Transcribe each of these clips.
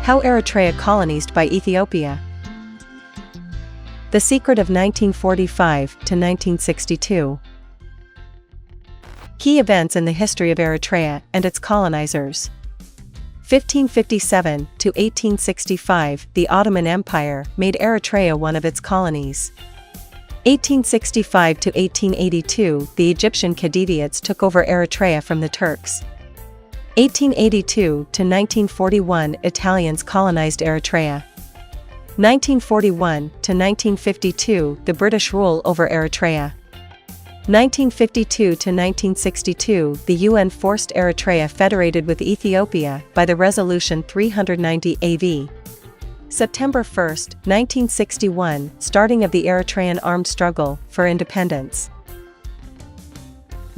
How Eritrea colonized by Ethiopia. The secret of 1945 to 1962. Key events in the history of Eritrea and its colonizers. 1557 to 1865, the Ottoman Empire made Eritrea one of its colonies. 1865 to 1882, the Egyptian Khediviates took over Eritrea from the Turks. 1882 to 1941, Italians colonized Eritrea. 1941 to 1952, the British rule over Eritrea. 1952 to 1962, the UN forced Eritrea federated with Ethiopia by the Resolution 390 AV. September 1, 1961, starting of the Eritrean armed struggle for independence.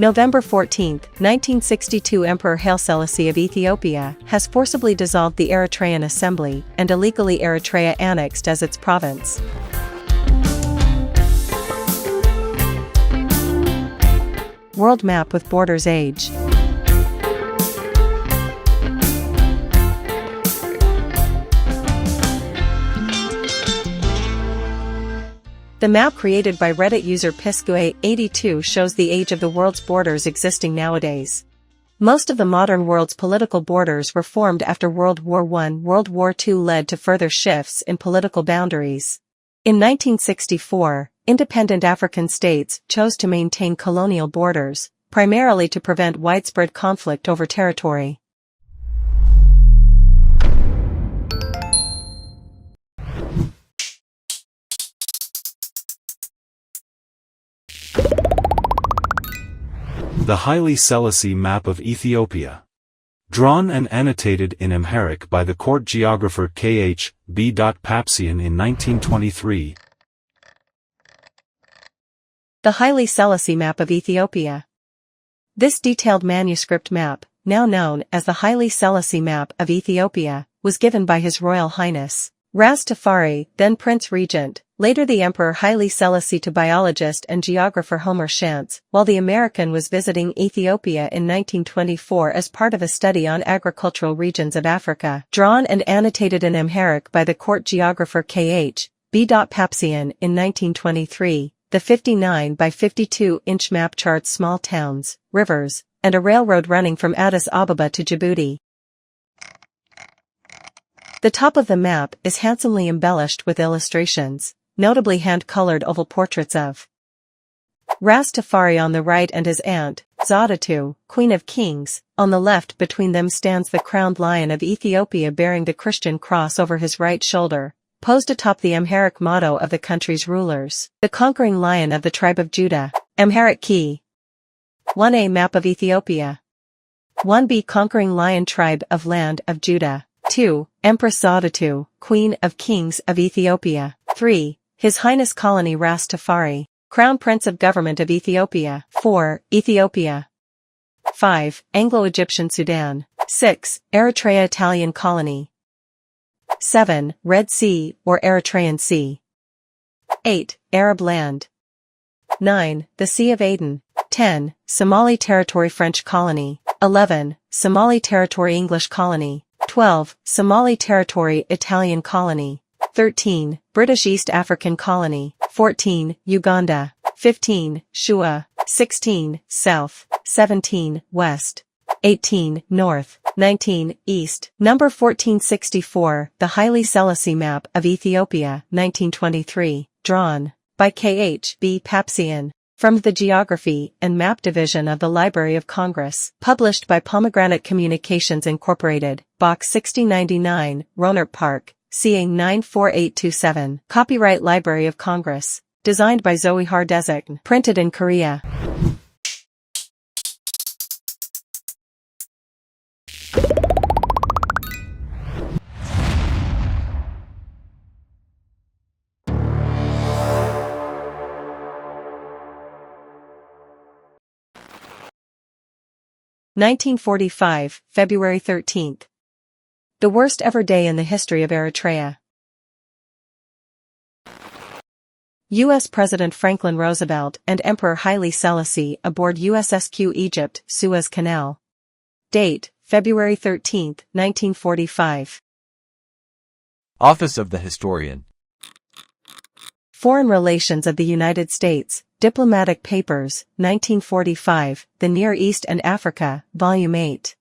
November 14, 1962, Emperor Haile Selassie of Ethiopia has forcibly dissolved the Eritrean Assembly and illegally Eritrea annexed as its province. World map with borders. Age. The map created by Reddit user Pisque82 shows the age of the world's borders existing nowadays. Most of the modern world's political borders were formed after World War I. World War II led to further shifts in political boundaries. In 1964, independent African states chose to maintain colonial borders, primarily to prevent widespread conflict over territory. The Haile Selassie map of Ethiopia. Drawn and annotated in Amharic by the court geographer K.H. B. Papian in 1923. The Haile Selassie map of Ethiopia. This detailed manuscript map, now known as the Haile Selassie map of Ethiopia, was given by His Royal Highness Ras Tafari, then Prince Regent, later the Emperor Haile Selassie, to biologist and geographer Homer Shantz, while the American was visiting Ethiopia in 1924 as part of a study on agricultural regions of Africa. Drawn and annotated in Amharic by the court geographer K.H. B. Papian in 1923, the 59 by 52-inch map charts small towns, rivers, and a railroad running from Addis Ababa to Djibouti. The top of the map is handsomely embellished with illustrations, notably hand-colored oval portraits of Ras Tafari on the right and his aunt, Zadatu, Queen of Kings, on the left. Between them stands the crowned lion of Ethiopia bearing the Christian cross over his right shoulder, posed atop the Amharic motto of the country's rulers, the conquering lion of the tribe of Judah. Amharic key. 1a Map of Ethiopia. 1b Conquering lion tribe of land of Judah. 2. Empress Zadatu, Queen of Kings of Ethiopia. 3. His Highness Colony Ras Tafari, Crown Prince of Government of Ethiopia. 4. Ethiopia. 5. Anglo-Egyptian Sudan. 6. Eritrea Italian Colony. 7. Red Sea or Eritrean Sea. 8. Arab land. 9. The Sea of Aden. 10. Somali Territory French Colony. 11. Somali Territory English Colony. 12. Somali Territory Italian Colony. 13. British East African Colony. 14. Uganda. 15. Shua. 16. South. 17. West. 18. North. 19. East. Number 1464. The Haile Selassie map of Ethiopia, 1923. Drawn by K.H. B. Papian. From the Geography and Map Division of the Library of Congress. Published by Pomegranate Communications Incorporated, Box 6099, Rohnert Park, CA 94827. Copyright Library of Congress. Designed by Zoe Hardezek. Printed in Korea. (1945), February 13th. The worst ever day in the history of Eritrea. U.S. President Franklin Roosevelt and Emperor Haile Selassie aboard USSQ Egypt, Suez Canal. Date, February 13, 1945. Office of the Historian. Foreign Relations of the United States, Diplomatic Papers, 1945, The Near East and Africa, Volume 8.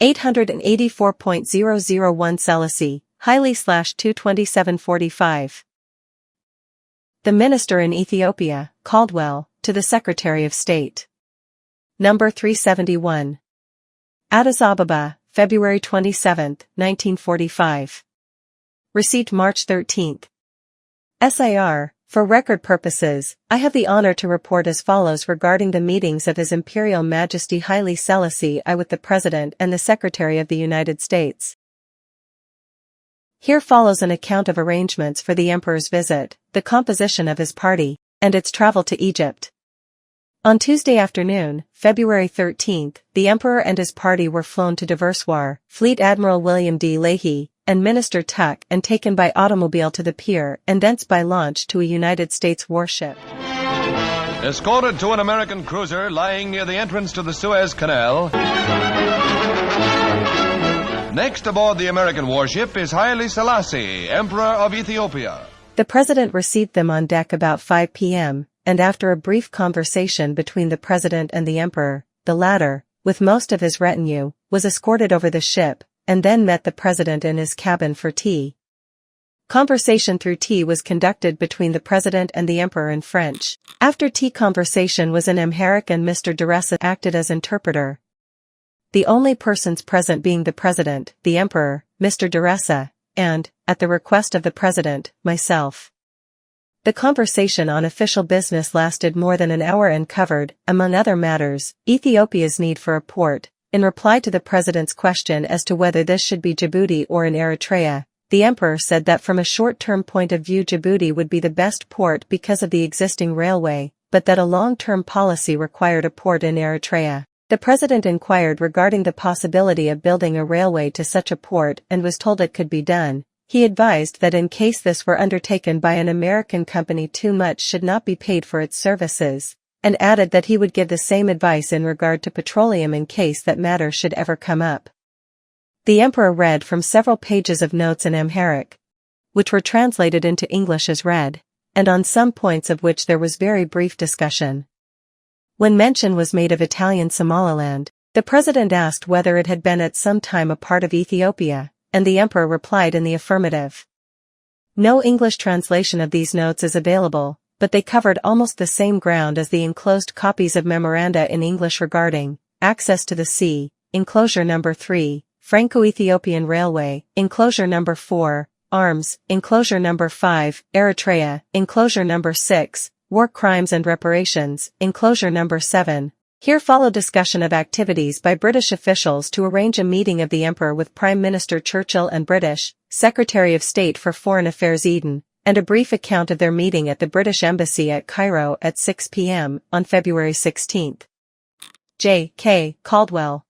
884.001 Selassie, Haile Selassie 22745. The Minister in Ethiopia, Caldwell, to the Secretary of State. Number 371. Addis Ababa, February 27, 1945. Received March 13. SIR, for record purposes, I have the honor to report as follows regarding the meetings of His Imperial Majesty Haile Selassie I with the President and the Secretary of the United States. Here follows an account of arrangements for the Emperor's visit, the composition of his party, and its travel to Egypt. On Tuesday afternoon, February 13, the Emperor and his party were flown to Diverswar, Fleet Admiral William D. Leahy, and Minister Tuck and taken by automobile to the pier and thence by launch to a United States warship. Escorted to an American cruiser lying near the entrance to the Suez Canal. Next aboard the American warship is Haile Selassie, Emperor of Ethiopia. The President received them on deck about 5 p.m., and after a brief conversation between the President and the Emperor, the latter, with most of his retinue, was escorted over the ship, and then met the President in his cabin for tea. Conversation through tea was conducted between the President and the Emperor in French. After tea conversation was in Amharic and Mr. Deresa acted as interpreter. The only persons present being the President, the Emperor, Mr. Deresa, and, at the request of the President, myself. The conversation on official business lasted more than an hour and covered, among other matters, Ethiopia's need for a port. In reply to the President's question as to whether this should be Djibouti or in Eritrea, the Emperor said that from a short-term point of view Djibouti would be the best port because of the existing railway, but that a long-term policy required a port in Eritrea. The President inquired regarding the possibility of building a railway to such a port and was told it could be done. He advised that in case this were undertaken by an American company too much should not be paid for its services, and added that he would give the same advice in regard to petroleum in case that matter should ever come up. The Emperor read from several pages of notes in Amharic, which were translated into English as read, and on some points of which there was very brief discussion. When mention was made of Italian Somaliland, the President asked whether it had been at some time a part of Ethiopia, and the Emperor replied in the affirmative. No English translation of these notes is available, but they covered almost the same ground as the enclosed copies of memoranda in English regarding access to the sea, enclosure number 3, Franco-Ethiopian Railway, enclosure number 4, arms, enclosure number 5, Eritrea, enclosure number 6, war crimes and reparations, enclosure number 7. Here followed discussion of activities by British officials to arrange a meeting of the Emperor with Prime Minister Churchill and British Secretary of State for Foreign Affairs Eden, and a brief account of their meeting at the British Embassy at Cairo at 6 p.m. on February 16. J. K. Caldwell.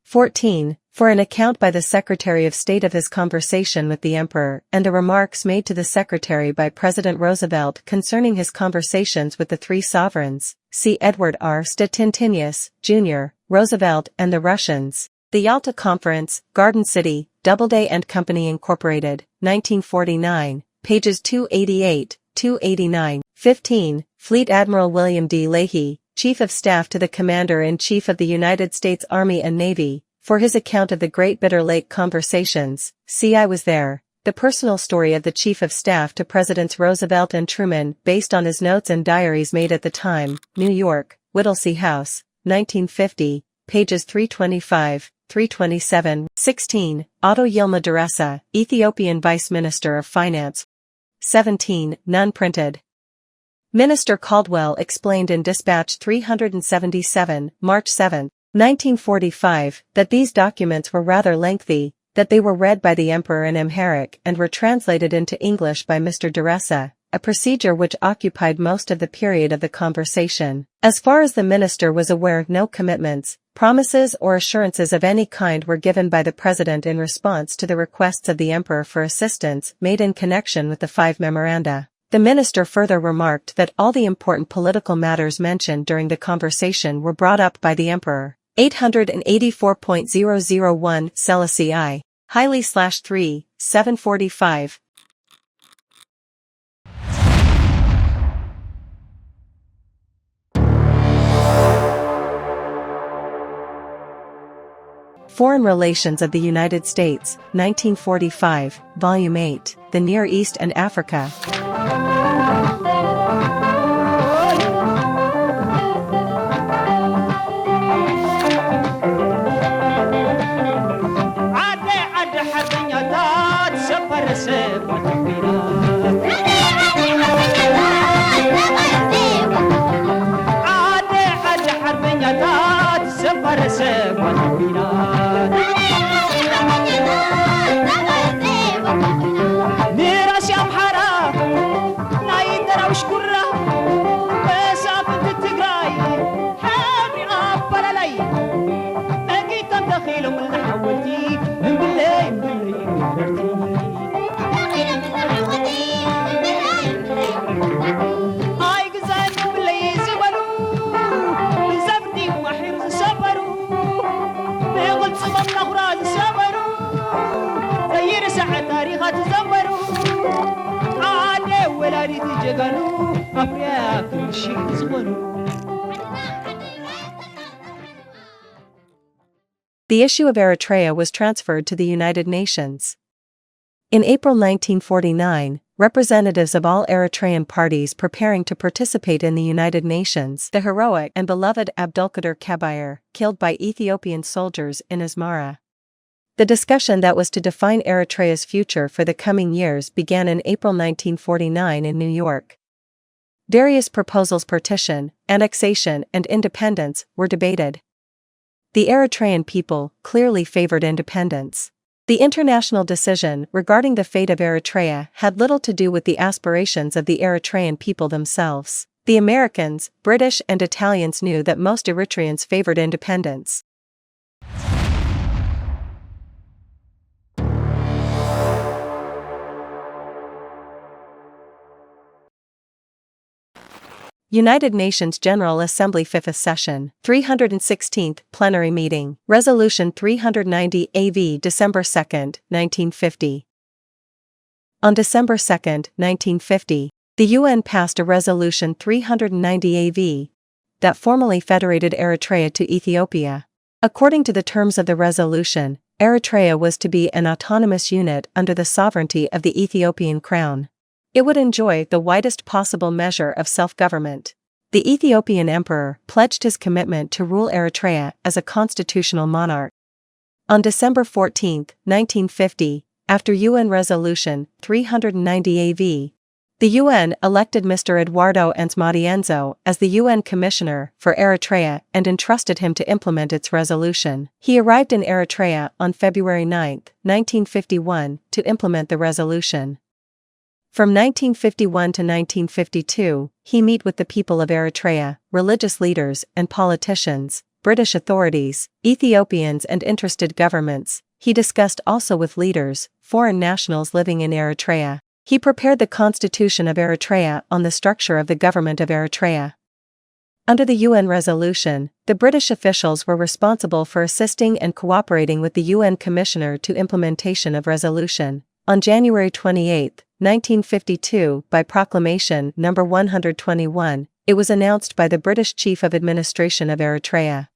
14. For an account by the Secretary of State of his conversation with the Emperor and the remarks made to the Secretary by President Roosevelt concerning his conversations with the three sovereigns, see Edward R. Stettinius, Jr., Roosevelt and the Russians. The Yalta Conference, Garden City, Doubleday and Company Incorporated, 1949, pages 288, 289. 15. Fleet Admiral William D. Leahy, Chief of Staff to the Commander-in-Chief of the United States Army and Navy, for his account of the Great Bitter Lake conversations, see I was there, the personal story of the Chief of Staff to Presidents Roosevelt and Truman based on his notes and diaries made at the time, New York, Whittlesey House, 1950, pages 325, 327. 16. Otto Yilma Deresa, Ethiopian Vice Minister of Finance. 17. None printed. Minister Caldwell explained in Dispatch 377, March 7, 1945, that these documents were rather lengthy, that they were read by the Emperor in Amharic and were translated into English by Mr. Deresa, a procedure which occupied most of the period of the conversation. As far as the minister was aware, no commitments, promises or assurances of any kind were given by the President in response to the requests of the Emperor for assistance made in connection with the 5 memoranda. The minister further remarked that all the important political matters mentioned during the conversation were brought up by the Emperor. 884.001 Selassie I. Haile/3, 745. Foreign Relations of the United States, 1945, Volume 8, The Near East and Africa. The issue of Eritrea was transferred to the United Nations. In April 1949, representatives of all Eritrean parties preparing to participate in the United Nations, the heroic and beloved Abdulkader Kabair, killed by Ethiopian soldiers in Asmara. The discussion that was to define Eritrea's future for the coming years began in April 1949 in New York. Various proposals partition, annexation, and independence were debated. The Eritrean people clearly favored independence. The international decision regarding the fate of Eritrea had little to do with the aspirations of the Eritrean people themselves. The Americans, British, and Italians knew that most Eritreans favored independence. United Nations General Assembly 5th Session, 316th Plenary Meeting, Resolution 390 AV December 2, 1950. On December 2, 1950, the UN passed a Resolution 390 AV that formally federated Eritrea to Ethiopia. According to the terms of the resolution, Eritrea was to be an autonomous unit under the sovereignty of the Ethiopian crown. It would enjoy the widest possible measure of self-government. The Ethiopian emperor pledged his commitment to rule Eritrea as a constitutional monarch. On December 14, 1950, after UN Resolution 390 AV, the UN elected Mr. Eduardo Ansmadienzo as the UN Commissioner for Eritrea and entrusted him to implement its resolution. He arrived in Eritrea on February 9, 1951, to implement the resolution. From 1951 to 1952, he met with the people of Eritrea, religious leaders and politicians, British authorities, Ethiopians and interested governments. He discussed also with leaders, foreign nationals living in Eritrea. He prepared the Constitution of Eritrea on the structure of the government of Eritrea. Under the UN resolution, the British officials were responsible for assisting and cooperating with the UN Commissioner to implementation of resolution. On January 28, 1952, by Proclamation No. 121, it was announced by the British Chief of Administration of Eritrea.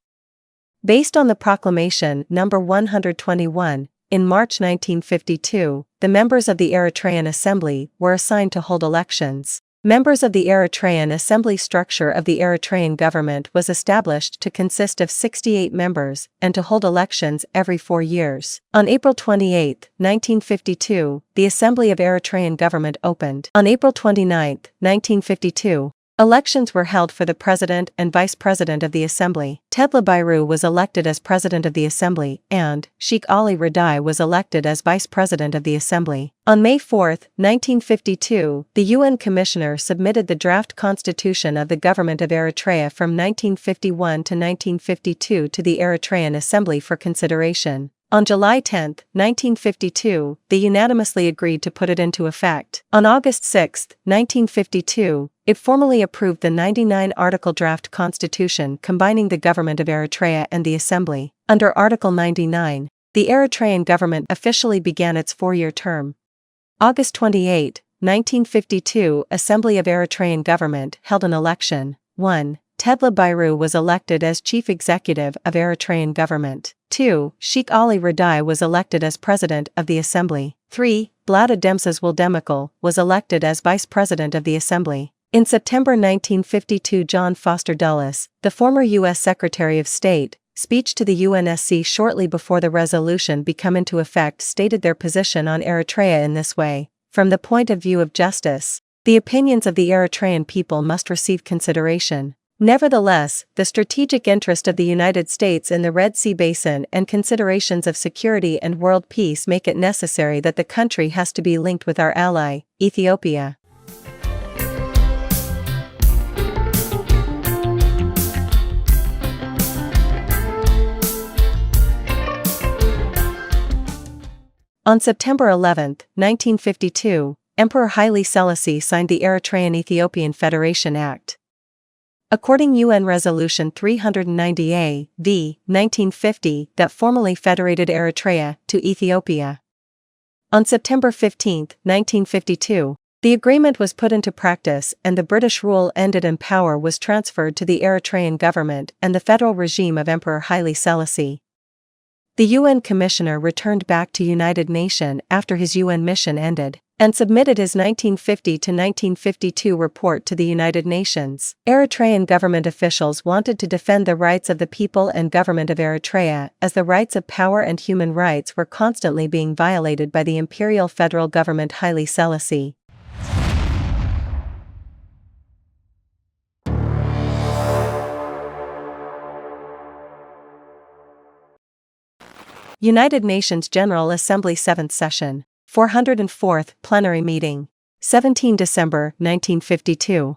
Based on the Proclamation No. 121, in March 1952, the members of the Eritrean Assembly were assigned to hold elections. Members of the Eritrean Assembly structure of the Eritrean government was established to consist of 68 members and to hold elections every 4 years. On April 28, 1952, the Assembly of Eritrean Government opened. On April 29, 1952, elections were held for the President and Vice President of the Assembly. Tedla Bairu was elected as President of the Assembly, and Sheikh Ali Radai was elected as Vice President of the Assembly. On May 4, 1952, the UN Commissioner submitted the draft constitution of the government of Eritrea from 1951 to 1952 to the Eritrean Assembly for consideration. On July 10, 1952, they unanimously agreed to put it into effect. On August 6, 1952, it formally approved the 99-article draft constitution combining the government of Eritrea and the Assembly. Under Article 99, the Eritrean government officially began its 4-year term. August 28, 1952, Assembly of Eritrean Government held an election. 1. Tedla Bairu was elected as chief executive of Eritrean government. 2. Sheikh Ali Radai was elected as president of the assembly. 3. Blada Demsas Wildemikal was elected as vice president of the assembly. In September 1952, John Foster Dulles, the former U.S. Secretary of State, speech to the UNSC shortly before the resolution became into effect stated their position on Eritrea in this way: from the point of view of justice, the opinions of the Eritrean people must receive consideration. Nevertheless, the strategic interest of the United States in the Red Sea Basin and considerations of security and world peace make it necessary that the country has to be linked with our ally, Ethiopia. On September 11, 1952, Emperor Haile Selassie signed the Eritrean-Ethiopian Federation Act. According UN Resolution 390A, v. 1950, that formally federated Eritrea to Ethiopia. On September 15, 1952, the agreement was put into practice and the British rule ended and power was transferred to the Eritrean government and the federal regime of Emperor Haile Selassie. The UN Commissioner returned back to United Nations after his UN mission ended, and submitted his 1950-1952 report to the United Nations. Eritrean government officials wanted to defend the rights of the people and government of Eritrea, as the rights of power and human rights were constantly being violated by the imperial federal government Haile Selassie. United Nations General Assembly 7th Session, 404th Plenary Meeting, 17 December 1952.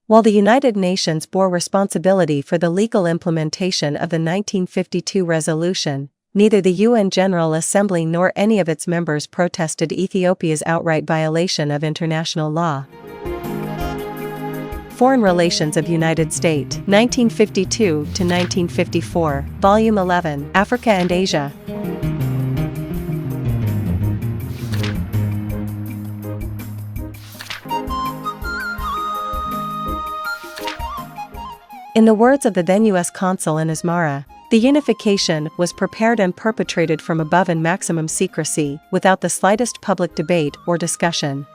While the United Nations bore responsibility for the legal implementation of the 1952 resolution, neither the UN General Assembly nor any of its members protested Ethiopia's outright violation of international law. Foreign Relations of United States, 1952 to 1954, Volume 11, Africa and Asia. In the words of the then U.S. Consul in Asmara, the unification was prepared and perpetrated from above in maximum secrecy, without the slightest public debate or discussion.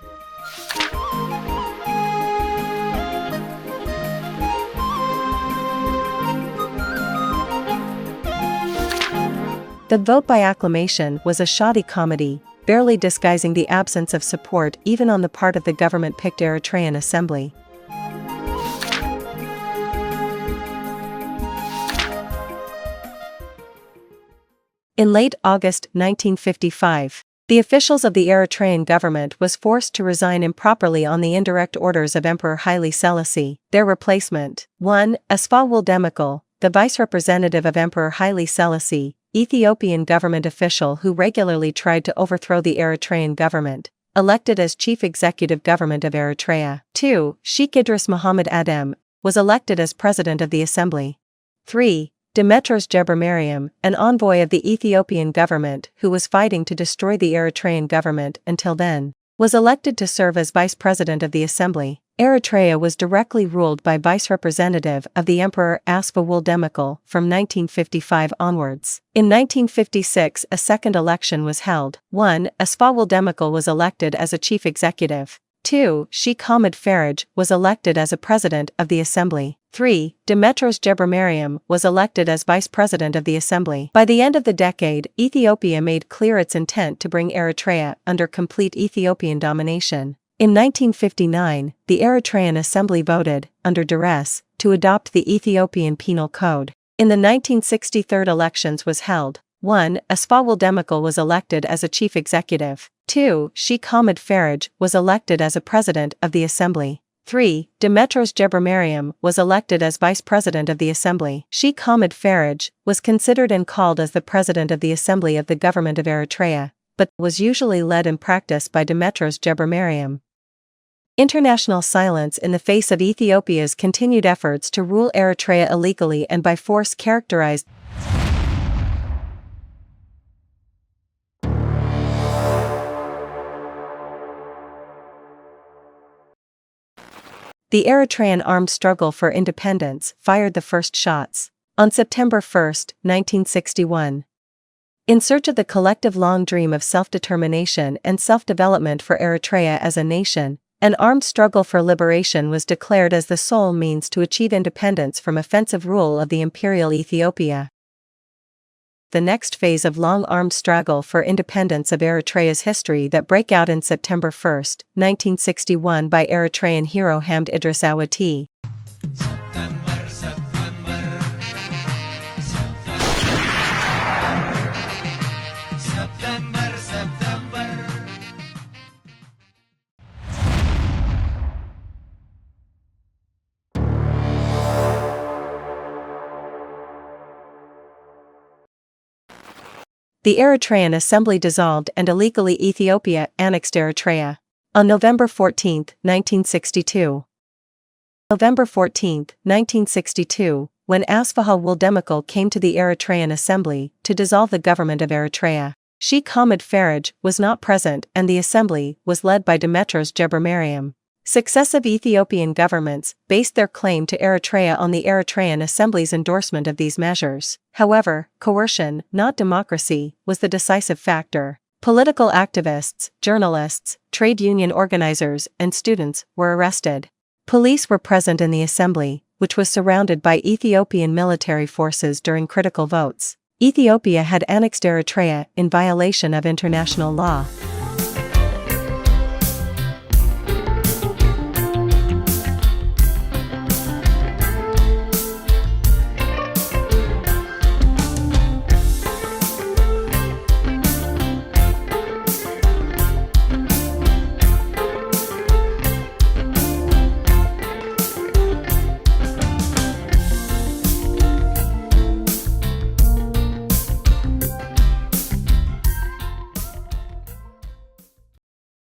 The vote by acclamation was a shoddy comedy, barely disguising the absence of support even on the part of the government-picked Eritrean assembly. In late August 1955, the officials of the Eritrean government was forced to resign improperly on the indirect orders of Emperor Haile Selassie. Their replacement: 1. Asfa Wildemikal, the vice representative of Emperor Haile Selassie, Ethiopian government official who regularly tried to overthrow the Eritrean government, elected as chief executive government of Eritrea. 2. Sheikh Idris Muhammad Adem, was elected as president of the assembly. 3. Demetros Gebremariam, an envoy of the Ethiopian government who was fighting to destroy the Eritrean government until then, was elected to serve as vice president of the assembly. Eritrea was directly ruled by vice representative of the Emperor Asfa Wildemikal from 1955 onwards. In 1956 a second election was held. 1. Asfa Wildemikal was elected as a chief executive. 2. Sheikh Ahmed Faraj was elected as a president of the assembly. 3. Demetros Gebremariam was elected as vice president of the assembly. By the end of the decade, Ethiopia made clear its intent to bring Eritrea under complete Ethiopian domination. In 1959, the Eritrean assembly voted, under duress, to adopt the Ethiopian Penal Code. In the 1963 elections was held. 1. Asfa Wildemikal was elected as a chief executive. 2. Sheikh Ahmed Faraj was elected as a president of the assembly. 3. Demetros Gebremariam was elected as vice president of the assembly. Sheikh Ahmed Faraj was considered and called as the president of the assembly of the government of Eritrea, but was usually led in practice by Demetros Gebremariam. International silence in the face of Ethiopia's continued efforts to rule Eritrea illegally and by force characterized The Eritrean armed struggle for independence fired the first shots on September 1, 1961. In search of the collective long dream of self-determination and self-development for Eritrea as a nation, an armed struggle for liberation was declared as the sole means to achieve independence from offensive rule of the imperial Ethiopia. The next phase of long armed struggle for independence of Eritrea's history that break out in September 1, 1961 by Eritrean hero Hamd Idris Awati. The Eritrean Assembly dissolved and illegally Ethiopia annexed Eritrea. On November 14, 1962. November 14, 1962, when Asfaw Woldemikul came to the Eritrean Assembly to dissolve the government of Eritrea. Sheikh Hamid Faraj was not present and the assembly was led by Demetros Gebremariam. Successive Ethiopian governments based their claim to Eritrea on the Eritrean Assembly's endorsement of these measures. However, coercion, not democracy, was the decisive factor. Political activists, journalists, trade union organizers, and students were arrested. Police were present in the assembly, which was surrounded by Ethiopian military forces during critical votes. Ethiopia had annexed Eritrea in violation of international law.